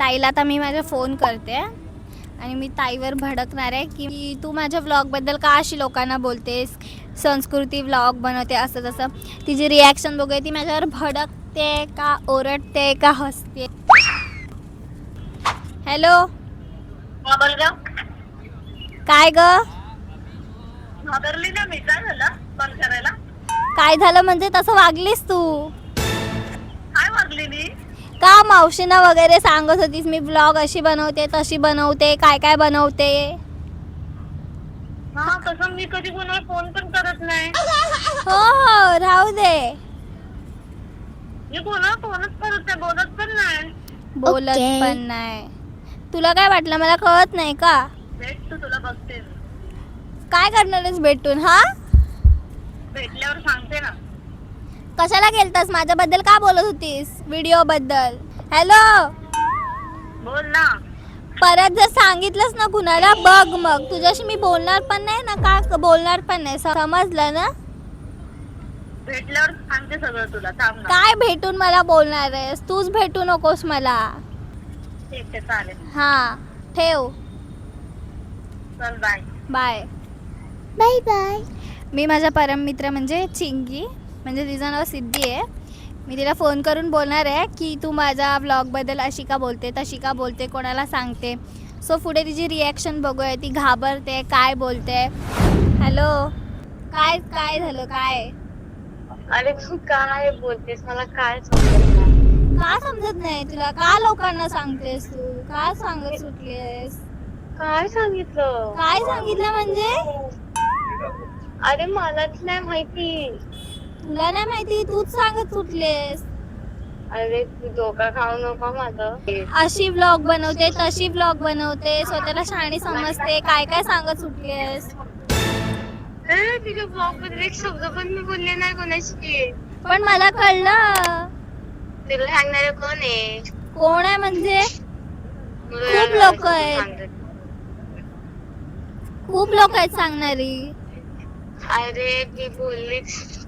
ताईला आता मी माझा फोन करते आणि मी ताईवर भडकणार आहे की तू माझ्या व्लॉगबद्दल का अशी लोकांना बोलतेस, संस्कृती व्लॉग बनवते असं तसं. तिची रिॲक्शन बघूया, ती माझ्यावर भडकते का ओरडते का हसते. हॅलो, बोल ग. काय ग? घाबरली ना मी. काय झालं फोन करायला? काय झालं म्हणजे तसं वागलीस तू काय वागली मी? का? मावशीना वगैरे सांगत होतीस मी ब्लॉग अशी बनवते तशी बनवते, काय काय बनवते. हा, तसं मी कधी कोणाला फोन पण करत नाही. हो हो, राहू दे. मी कोणाला फोनच करत नाही, बोलत पण नाही. बोलत पण नाही. तुला काय वाटलं मला कळत नाही का? भेट तू, तुला बघते. काय करणार आहेस भेटून? हा, भेटल्यावर सांगते ना. कशाला गेलतास? माझ्याबद्दल का बोलत होतीस व्हिडिओ बद्दल? हॅलो, बोल ना. परत जर सांगितलंस ना कुणाला, बघ मग तुझ्याशी मी बोलणार पण नाही ना, का बोलणार पण नाही, समजलं ना? भेटल्यावर सांगते सगळं तुला, थांब ना. काय भेटून मला बोलणार आहेस? तूच भेटू नकोस मला. ठीक आहे, चालेल. हा, ठेव. चल, बाय. Bye bye bye. मी माझा परम मित्र म्हणजे चिंगी, म्हणजे तिचं नाव सिद्धी आहे. मी तिला फोन करून बोलणार आहे की तू माझ्या व्लॉगबद्दल अशी का बोलते तशी का बोलते, कोणाला सांगते. सो पुढे तिची रिॲक्शन बघूया, ती घाबरते काय बोलते. हॅलो, काय काय झालं? काय अरे तू काय बोलतेस, मला काय समजत नाही. का समजत नाही तुला? का लोकांना सांगतेस तू? का सांगत सुटलीस? काय सांगितलं? काय सांगितलं म्हणजे? अरे मलाच नाही माहिती. तुला नाही माहिती? तूच सांगत सुटलेस. अरे तू धोका खाऊ नको माझं. अशी व्लॉग बनवते तशी व्लॉग बनवते, स्वतःला शहाणी समजते, काय काय सांगत सुटलीस. तुझ्या ब्लॉग बद्दल एक शब्द पण मी बोलले नाही कोणाशी. पण मला कळलं. तुला सांगणारे कोण आहे? कोण आहे म्हणजे? खूप लोक आहेत. खूप लोक आहेत सांगणारी. अरे ती बोललीच,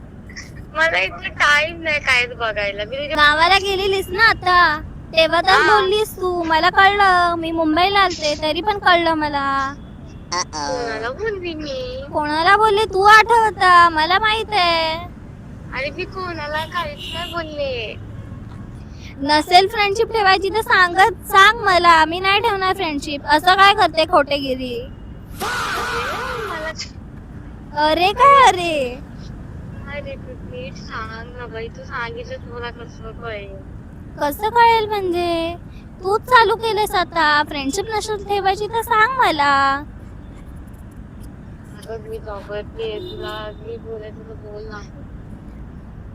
मला इतकं टाइम नाही काहीच बघायला. मी तुझ्या गावाला गेलेलीस ना आता, तेव्हा तर बोललीस तू. मला कळलं, मी मुंबईला आलते तरी पण कळलं मला. कोणाला बोलली मी? कोणाला बोलली तू आठवता? मला माहित आहे. अरे मी कोणाला काहीच नाही बोलले. नसेल फ्रेंडशिप ठेवायची तर सांग मला, मी नाही ठेवणार फ्रेंडशिप. असं काय करते खोटेगिरी? मला अरे काय अरे? अरे तू नीट सांग ना बाई, तू सांगितलं तुला कसं कळेल? कसं कळेल म्हणजे? तूच चालू केलंस आता. फ्रेंडशिप नसेल ठेवायची तर सांग मला. अगं मी घाबरते, तुला मी बोलायचं तर बोल ना.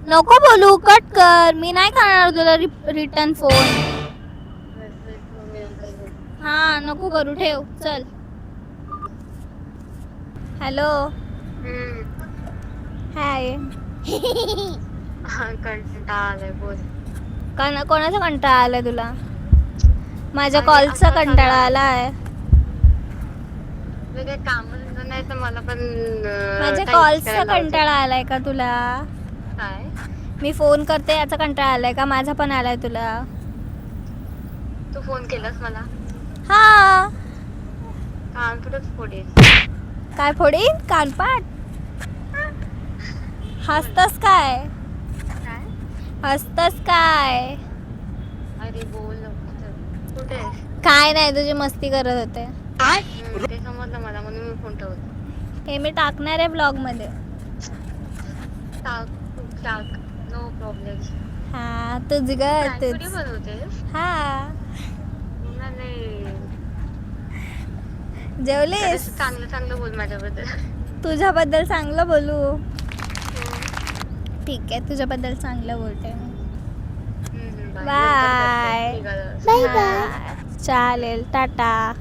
नको बोलू, कट कर. मी नाही करणार तुला रिटर्न फोन. हा, नको करू, ठेव. चल. हॅलो, हाय. कंटाळा आलाय, बोल. कोणाचा कंटाळा आलाय तुला? माझ्या कॉलचा कंटाळा आलाय. काही काम नाही तर मला पण माझ्या कॉलचा कंटाळा आलाय का तुला? काय? मी फोन करते याचा कंटाळा आलाय का? माझा पण आलाय तुला. तू फोन केलास मला? हा. कान तुलाच फोडेल. काय फोडीन? कानपाट? हसतस काय? हसतस काय? अरे बोल कुठे? काय नाही, तुझी मस्ती करत होते. ते समजलं मला, म्हणून मी फोन ठेवतो. हे मी टाकणार आहे ब्लॉग मध्ये. टाक, नो प्रॉब्लेम. हा, तुझ ग व्हिडिओ बनवतेस? हा. नाही, जेवलीस? चांगलं बोल माझ्याबद्दल. तुझ्याबद्दल चांगलं बोलू? ठीक आहे, तुझ्याबद्दल चांगलं बोलते. Bye bye. चालेल, टाटा.